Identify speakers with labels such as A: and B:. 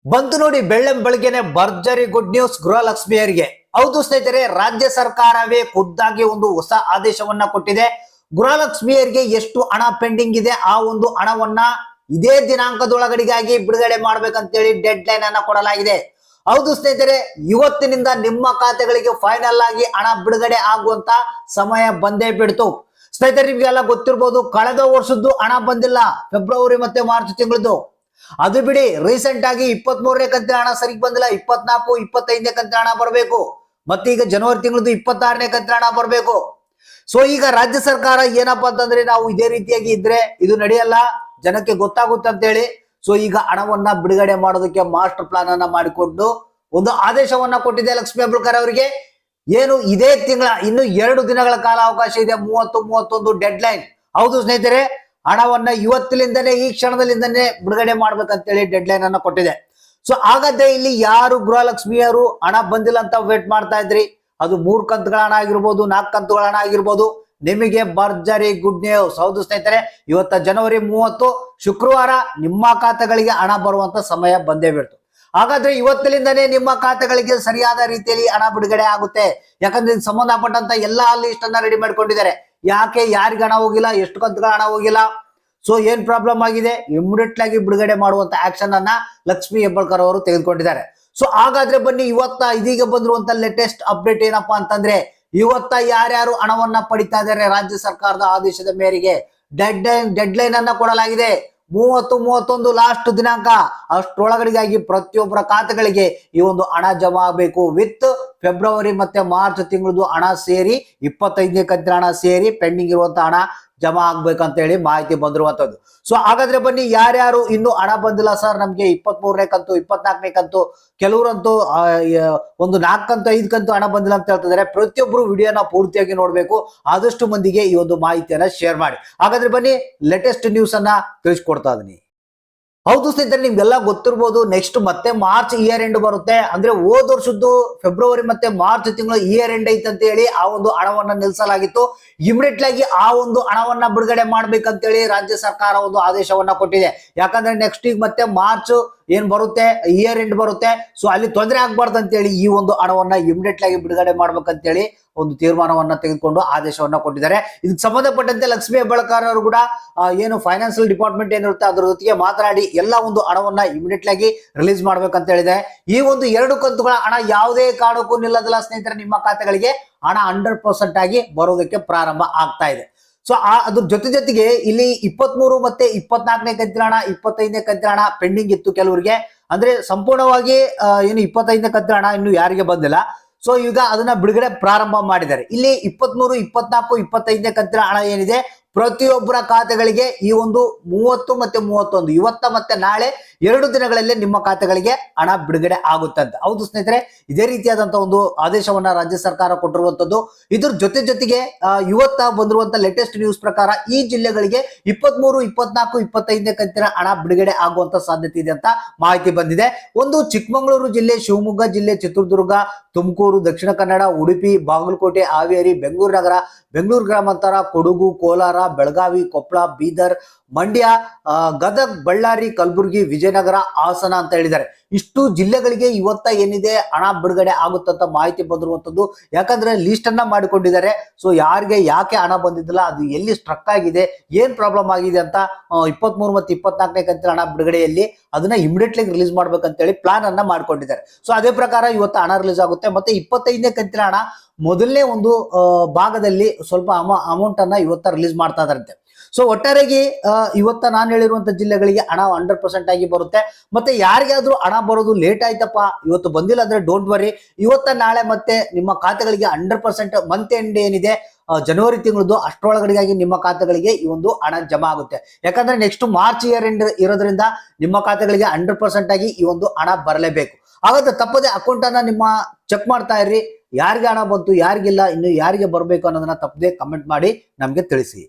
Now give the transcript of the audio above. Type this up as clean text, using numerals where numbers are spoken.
A: ಬಂತು ನೋಡಿ ಬೆಳ್ಳಂ ಬೆಳಗ್ಗೆನೆ ಭರ್ಜರಿ ಗುಡ್ ನ್ಯೂಸ್ ಗೃಹಲಕ್ಷ್ಮಿಯರಿಗೆ. ಹೌದು ಸ್ನೇಹಿತರೆ, ರಾಜ್ಯ ಸರ್ಕಾರವೇ ಖುದ್ದಾಗಿ ಒಂದು ಹೊಸ ಆದೇಶವನ್ನ ಕೊಟ್ಟಿದೆ. ಗೃಹಲಕ್ಷ್ಮಿಯರಿಗೆ ಎಷ್ಟು ಹಣ ಪೆಂಡಿಂಗ್ ಇದೆ ಆ ಒಂದು ಹಣವನ್ನ ಇದೇ ದಿನಾಂಕದೊಳಗಡೆಗಾಗಿ ಬಿಡುಗಡೆ ಮಾಡ್ಬೇಕಂತೇಳಿ ಡೆಡ್ ಲೈನ್ ಅನ್ನ ಕೊಡಲಾಗಿದೆ. ಹೌದು ಸ್ನೇಹಿತರೆ, ಇವತ್ತಿನಿಂದ ನಿಮ್ಮ ಖಾತೆಗಳಿಗೆ ಫೈನಲ್ ಆಗಿ ಹಣ ಬಿಡುಗಡೆ ಆಗುವಂತ ಸಮಯ ಬಂದೇ ಬಿಡ್ತು. ಸ್ನೇಹಿತರೆ, ನಿಮ್ಗೆಲ್ಲ ಗೊತ್ತಿರ್ಬೋದು, ಕಳೆದ ವರ್ಷದ್ದು ಹಣ ಬಂದಿಲ್ಲ, ಫೆಬ್ರವರಿ ಮತ್ತೆ ಮಾರ್ಚ್ ತಿಂಗಳದ್ದು. ಅದು ಬಿಡಿ, ರೀಸೆಂಟ್ ಆಗಿ 23ನೇ ಕಂತಿನ ಹಣ ಸರಿಗೆ ಬಂದಿಲ್ಲ, 24, 25ನೇ ಕಂತಿನ ಹಣ ಬರಬೇಕು, ಮತ್ತೆ ಈಗ ಜನವರಿ ತಿಂಗಳದ್ದು 26ನೇ ಕಂತಿನ ಹಣ ಬರಬೇಕು. ಸೊ ಈಗ ರಾಜ್ಯ ಸರ್ಕಾರ ಏನಪ್ಪಾ ಅಂತಂದ್ರೆ, ನಾವು ಇದೇ ರೀತಿಯಾಗಿ ಇದ್ರೆ ಇದು ನಡೆಯಲ್ಲ, ಜನಕ್ಕೆ ಗೊತ್ತಾಗುತ್ತೆ ಅಂತ ಹೇಳಿ ಸೊ ಈಗ ಹಣವನ್ನ ಬಿಡುಗಡೆ ಮಾಡೋದಕ್ಕೆ ಮಾಸ್ಟರ್ ಪ್ಲಾನ್ ಅನ್ನ ಮಾಡಿಕೊಂಡು ಒಂದು ಆದೇಶವನ್ನ ಕೊಟ್ಟಿದೆ ಲಕ್ಷ್ಮೀ ಹೆಬ್ಬಾಳ್ಕರ್ ಅವರಿಗೆ. ಏನು ಇದೇ ತಿಂಗಳ ಇನ್ನು 2 ದಿನಗಳ ಕಾಲ ಅವಕಾಶ ಇದೆ, 30, 31 ಡೆಡ್ ಲೈನ್. ಹೌದು ಸ್ನೇಹಿತರೆ, ಹಣವನ್ನ ಇವತ್ತಿನಿಂದನೇ ಈ ಕ್ಷಣದಲ್ಲಿಂದನೇ ಬಿಡುಗಡೆ ಮಾಡ್ಬೇಕಂತೇಳಿ ಡೆಡ್ ಲೈನ್ ಅನ್ನ ಕೊಟ್ಟಿದೆ. ಸೊ ಹಾಗಾದ್ರೆ ಇಲ್ಲಿ ಯಾರು ಗೃಹಲಕ್ಷ್ಮಿಯರು ಹಣ ಬಂದಿಲ್ಲ ಅಂತ ವೇಟ್ ಮಾಡ್ತಾ ಇದ್ರಿ, ಅದು 3 ಕಂತುಗಳ ಹಣ ಆಗಿರ್ಬೋದು, 4 ಕಂತುಗಳ ಹಣ ಆಗಿರ್ಬೋದು, ನಿಮಗೆ ಭರ್ಜರಿ ಗುಡ್ ನ್ಯೂಸ್. ಹೌದು ಸ್ನೇಹಿತರೆ, ಇವತ್ತ ಜನವರಿ 30 ಶುಕ್ರವಾರ ನಿಮ್ಮ ಖಾತೆಗಳಿಗೆ ಹಣ ಬರುವಂತ ಸಮಯ ಬಂದೇ ಬಿಡ್ತು. ಹಾಗಾದ್ರೆ ಇವತ್ತಿನಿಂದನೇ ನಿಮ್ಮ ಖಾತೆಗಳಿಗೆ ಸರಿಯಾದ ರೀತಿಯಲ್ಲಿ ಹಣ ಬಿಡುಗಡೆ ಆಗುತ್ತೆ. ಯಾಕಂದ್ರೆ ಇದಕ್ಕೆ ಸಂಬಂಧಪಟ್ಟಂತ ಎಲ್ಲಾ ಲಿಸ್ಟ್ ಅನ್ನ ರೆಡಿ ಮಾಡ್ಕೊಂಡಿದ್ದಾರೆ. ಯಾಕೆ ಯಾರಿಗೆ ಹಣ ಹೋಗಿಲ್ಲ, ಎಷ್ಟು ಕಂತುಗಳ ಹಣ ಹೋಗಿಲ್ಲ, ಸೊ ಏನ್ ಪ್ರಾಬ್ಲಮ್ ಆಗಿದೆ, ಇಮಿಡಿಯೇಟ್ ಆಗಿ ಬಿಡುಗಡೆ ಮಾಡುವಂತ ಆಕ್ಷನ್ ಅನ್ನ ಲಕ್ಷ್ಮೀ ಹೆಬ್ಬಾಳ್ಕರ್ ಅವರು ತೆಗೆದುಕೊಂಡಿದ್ದಾರೆ. ಸೊ ಹಾಗಾದ್ರೆ ಬನ್ನಿ, ಇದೀಗ ಬಂದಿರುವಂತ ಲೇಟೆಸ್ಟ್ ಅಪ್ಡೇಟ್ ಏನಪ್ಪಾ ಅಂತಂದ್ರೆ, ಇವತ್ತ ಯಾರ್ಯಾರು ಹಣವನ್ನ ಪಡಿತಾ ಇದ್ದಾರೆ ರಾಜ್ಯ ಸರ್ಕಾರದ ಆದೇಶದ ಮೇರೆಗೆ ಡೆಡ್ ಲೈನ್ ಅನ್ನ ಕೊಡಲಾಗಿದೆ. 30, 31 ಲಾಸ್ಟ್ ದಿನಾಂಕ. ಅಷ್ಟರೊಳಗಡೆಗಾಗಿ ಪ್ರತಿಯೊಬ್ಬರ ಖಾತೆಗಳಿಗೆ ಈ ಒಂದು ಹಣ ಜಮಾ ಆಗಬೇಕು. ವಿತ್ ಫೆಬ್ರವರಿ ಮತ್ತೆ ಮಾರ್ಚ್ ತಿಂಗಳದು ಹಣ ಸೇರಿ 25ನೇ ಕಂತಿನ ಹಣ ಸೇರಿ ಪೆಂಡಿಂಗ್ ಇರುವಂತ ಹಣ ಜಮಾ ಆಗ್ಬೇಕಂತ ಹೇಳಿ ಮಾಹಿತಿ ಬಂದಿರುವಂತದ್ದು. ಸೊ ಹಾಗಾದ್ರೆ ಬನ್ನಿ, ಯಾರ್ಯಾರು ಇನ್ನು ಹಣ ಬಂದಿಲ್ಲ ಸರ್, ನಮ್ಗೆ 23ನೇ ಕಂತು, 24ನೇ ಕಂತು, ಕೆಲವರಂತೂ ಒಂದು 4 ಕಂತು 5 ಕಂತು ಹಣ ಬಂದಿಲ್ಲ ಅಂತ ಹೇಳ್ತಿದ್ದಾರೆ. ಪ್ರತಿಯೊಬ್ಬರು ವಿಡಿಯೋನ ಪೂರ್ತಿಯಾಗಿ ನೋಡ್ಬೇಕು. ಆದಷ್ಟು ಮಂದಿಗೆ ಈ ಒಂದು ಮಾಹಿತಿಯನ್ನ ಶೇರ್ ಮಾಡಿ. ಹಾಗಾದ್ರೆ ಬನ್ನಿ, ಲೇಟೆಸ್ಟ್ ನ್ಯೂಸ್ ಅನ್ನ ತಿಳಿಸ್ಕೊಡ್ತಾ ಇದೀನಿ. ಹೌದು ಸ್ನೇಹಿತರೆ, ನಿಮ್ಗೆಲ್ಲ ಗೊತ್ತಿರ್ಬೋದು, ನೆಕ್ಸ್ಟ್ ಮತ್ತೆ ಮಾರ್ಚ್ ಇಯರ್ ಎಂಡ್ ಬರುತ್ತೆ. ಅಂದ್ರೆ ಹೋದ ವರ್ಷದ್ದು ಫೆಬ್ರವರಿ ಮತ್ತೆ ಮಾರ್ಚ್ ತಿಂಗಳು ಇಯರ್ ಎಂಡ್ ಐತೆ ಅಂತ ಹೇಳಿ ಆ ಒಂದು ಹಣವನ್ನ ನಿಲ್ಲಿಸಲಾಗಿತ್ತು. ಇಮಿಡಿಯೇಟ್ ಆಗಿ ಆ ಒಂದು ಹಣವನ್ನ ಬಿಡುಗಡೆ ಮಾಡ್ಬೇಕಂತೇಳಿ ರಾಜ್ಯ ಸರ್ಕಾರ ಒಂದು ಆದೇಶವನ್ನ ಕೊಟ್ಟಿದೆ. ಯಾಕಂದ್ರೆ ನೆಕ್ಸ್ಟ್ ಈಗ ಮತ್ತೆ ಮಾರ್ಚ್ ಏನ್ ಬರುತ್ತೆ, ಇಯರ್ ಎಂಡ್ ಬರುತ್ತೆ. ಸೊ ಅಲ್ಲಿ ತೊಂದರೆ ಆಗ್ಬಾರ್ದು ಅಂತೇಳಿ ಈ ಒಂದು ಹಣವನ್ನ ಇಮಿಡಿಯೇಟ್ ಆಗಿ ಬಿಡುಗಡೆ ಮಾಡ್ಬೇಕಂತೇಳಿ ಒಂದು ತೀರ್ಮಾನವನ್ನ ತೆಗೆದುಕೊಂಡು ಆದೇಶವನ್ನ ಕೊಟ್ಟಿದ್ದಾರೆ. ಇದಕ್ಕೆ ಸಂಬಂಧಪಟ್ಟಂತೆ ಲಕ್ಷ್ಮೀ ಹೆಬ್ಬಾಳ್ಕರ್ ಅವರು ಕೂಡ ಏನು ಫೈನಾನ್ಸಿಯಲ್ ಡಿಪಾರ್ಟ್ಮೆಂಟ್ ಏನಿರುತ್ತೆ ಅದ್ರ ಜೊತೆಗೆ ಮಾತನಾಡಿ ಎಲ್ಲ ಒಂದು ಹಣವನ್ನ ಇಮಿಡಿಯೇಟ್ ಆಗಿ ರಿಲೀಸ್ ಮಾಡ್ಬೇಕಂತ ಹೇಳಿದೆ. ಈ ಒಂದು 2 ಕಂತುಗಳ ಹಣ ಯಾವುದೇ ಕಾರಣಕ್ಕೂ ನಿಲ್ಲೋದಿಲ್ಲ ಸ್ನೇಹಿತರೆ. ನಿಮ್ಮ ಖಾತೆಗಳಿಗೆ ಹಣ 100% ಆಗಿ ಬರೋದಕ್ಕೆ ಪ್ರಾರಂಭ ಆಗ್ತಾ ಇದೆ. ಸೊ ಅದ್ರ ಜೊತೆಗೆ ಇಲ್ಲಿ 23 ಮತ್ತೆ 24ನೇ ಕಂತಿನ ಹಣ, 25ನೇ ಕಂತಿನ ಹಣ ಪೆಂಡಿಂಗ್ ಇತ್ತು ಕೆಲವರಿಗೆ. ಅಂದ್ರೆ ಸಂಪೂರ್ಣವಾಗಿ ಏನು 25ನೇ ಕಂತಿನ ಹಣ ಇನ್ನು ಯಾರಿಗೆ ಬಂದಿಲ್ಲ. ಸೊ ಈಗ ಅದನ್ನ ಬಿಡುಗಡೆ ಪ್ರಾರಂಭ ಮಾಡಿದ್ದಾರೆ. ಇಲ್ಲಿ 23, 24, 25ನೇ ಕಂತಿನ ಹಣ ಏನಿದೆ ಪ್ರತಿಯೊಬ್ಬರ ಖಾತೆಗಳಿಗೆ ಈ ಒಂದು 30 ಮತ್ತೆ 31 ಇವತ್ತ ಮತ್ತೆ ನಾಳೆ 2 ದಿನಗಳಲ್ಲಿ ನಿಮ್ಮ ಖಾತೆಗಳಿಗೆ ಹಣ ಬಿಡುಗಡೆ ಆಗುತ್ತಂತ. ಹೌದು ಸ್ನೇಹಿತರೆ, ಇದೇ ರೀತಿಯಾದಂತಹ ಒಂದು ಆದೇಶವನ್ನ ರಾಜ್ಯ ಸರ್ಕಾರ ಕೊಟ್ಟಿರುವಂತದ್ದು. ಇದ್ರ ಜೊತೆಗೆ ಇವತ್ತ ಬಂದಿರುವಂತ ಲೇಟೆಸ್ಟ್ ನ್ಯೂಸ್ ಪ್ರಕಾರ ಈ ಜಿಲ್ಲೆಗಳಿಗೆ 23, 24, 25ನೇ ಕಂತಿನ ಹಣ ಬಿಡುಗಡೆ ಆಗುವಂತ ಸಾಧ್ಯತೆ ಇದೆ ಅಂತ ಮಾಹಿತಿ ಬಂದಿದೆ. ಒಂದು ಚಿಕ್ಕಮಗಳೂರು ಜಿಲ್ಲೆ, ಶಿವಮೊಗ್ಗ ಜಿಲ್ಲೆ, ಚಿತ್ರದುರ್ಗ, ತುಮಕೂರು, ದಕ್ಷಿಣ ಕನ್ನಡ, ಉಡುಪಿ, ಬಾಗಲಕೋಟೆ, ಹಾವೇರಿ, ಬೆಂಗಳೂರು ನಗರ, ಬೆಂಗಳೂರು ಗ್ರಾಮಾಂತರ, ಕೊಡಗು, ಕೋಲಾರ, ಬೆಳಗಾವಿ, ಕೊಪ್ಪಳ, ಬೀದರ್, ಮಂಡ್ಯ, ಗದಗ್, ಬಳ್ಳಾರಿ, ಕಲಬುರಗಿ, ವಿಜಯನಗರ, ಹಾಸನ ಅಂತ ಹೇಳಿದ್ದಾರೆ. ಇಷ್ಟು ಜಿಲ್ಲೆಗಳಿಗೆ ಇವತ್ತ ಏನಿದೆ ಹಣ ಬಿಡುಗಡೆ ಆಗುತ್ತಂತ ಮಾಹಿತಿ ಬಂದಿರುವಂತದ್ದು. ಯಾಕಂದ್ರೆ ಲಿಸ್ಟ್ ಅನ್ನ ಮಾಡಿಕೊಂಡಿದ್ದಾರೆ. ಸೊ ಯಾರಿಗೆ ಯಾಕೆ ಹಣ ಬಂದಿದ್ದಿಲ್ಲ, ಅದು ಎಲ್ಲಿ ಸ್ಟ್ರಕ್ ಆಗಿದೆ, ಏನ್ ಪ್ರಾಬ್ಲಮ್ ಆಗಿದೆ ಅಂತ 23 ಮತ್ತು 24ನೇ ಕಂತಿನ ಹಣ ಬಿಡುಗಡೆಯಲ್ಲಿ ಅದನ್ನ ಇಮಿಡಿಯೇಟ್ಲಿ ರಿಲೀಸ್ ಮಾಡ್ಬೇಕಂತೇಳಿ ಪ್ಲಾನ್ ಅನ್ನ ಮಾಡ್ಕೊಂಡಿದ್ದಾರೆ. ಸೊ ಅದೇ ಪ್ರಕಾರ ಇವತ್ತು ಹಣ ರಿಲೀಸ್ ಆಗುತ್ತೆ. ಮತ್ತೆ 25ನೇ ಕಂತಿನ ಹಣ ಮೊದಲನೇ ಒಂದು ಭಾಗದಲ್ಲಿ ಸ್ವಲ್ಪ ಅಮೌಂಟ್ ಅನ್ನ ಇವತ್ತ ರಿಲೀಸ್ ಮಾಡ್ತಾ ಇದಾರಂತೆ. ಸೊ ಒಟ್ಟಾರೆಯಾಗಿ ಇವತ್ತ ನಾನು ಹೇಳಿರುವಂತ ಜಿಲ್ಲೆಗಳಿಗೆ ಹಣ 100% ಆಗಿ ಬರುತ್ತೆ. ಮತ್ತೆ ಯಾರಿಗಾದ್ರೂ ಹಣ ಬರೋದು ಲೇಟ್ ಆಯ್ತಪ್ಪ, ಇವತ್ತು ಬಂದಿಲ್ಲ ಅಂದ್ರೆ ಡೋಂಟ್ ವರಿ, ಇವತ್ತ ನಾಳೆ ಮತ್ತೆ ನಿಮ್ಮ ಖಾತೆಗಳಿಗೆ 100% ಮಂತ್ ಎಂಡ್ ಏನಿದೆ ಜನವರಿ ತಿಂಗಳದ್ದು ಅಷ್ಟರೊಳಗಡೆಗಾಗಿ ನಿಮ್ಮ ಖಾತೆಗಳಿಗೆ ಈ ಒಂದು ಹಣ ಜಮಾ ಆಗುತ್ತೆ. ಯಾಕಂದ್ರೆ ನೆಕ್ಸ್ಟ್ ಮಾರ್ಚ್ ಇಯರ್ ಎಂಡ್ ಇರೋದ್ರಿಂದ ನಿಮ್ಮ ಖಾತೆಗಳಿಗೆ 100% ಆಗಿ ಈ ಒಂದು ಹಣ ಬರಲೇಬೇಕು. ಹಾಗಾದ್ರೆ ತಪ್ಪದೆ ಅಕೌಂಟ್ ಅನ್ನ ನಿಮ್ಮ ಚೆಕ್ ಮಾಡ್ತಾ ಇರ್ರಿ. ಯಾರಿಗೆ ಹಣ ಬಂತು, ಯಾರಿಗಿಲ್ಲ, ಇನ್ನು ಯಾರಿಗೆ ಬರಬೇಕು ಅನ್ನೋದನ್ನ ತಪ್ಪದೆ ಕಮೆಂಟ್ ಮಾಡಿ ನಮ್ಗೆ ತಿಳಿಸಿ.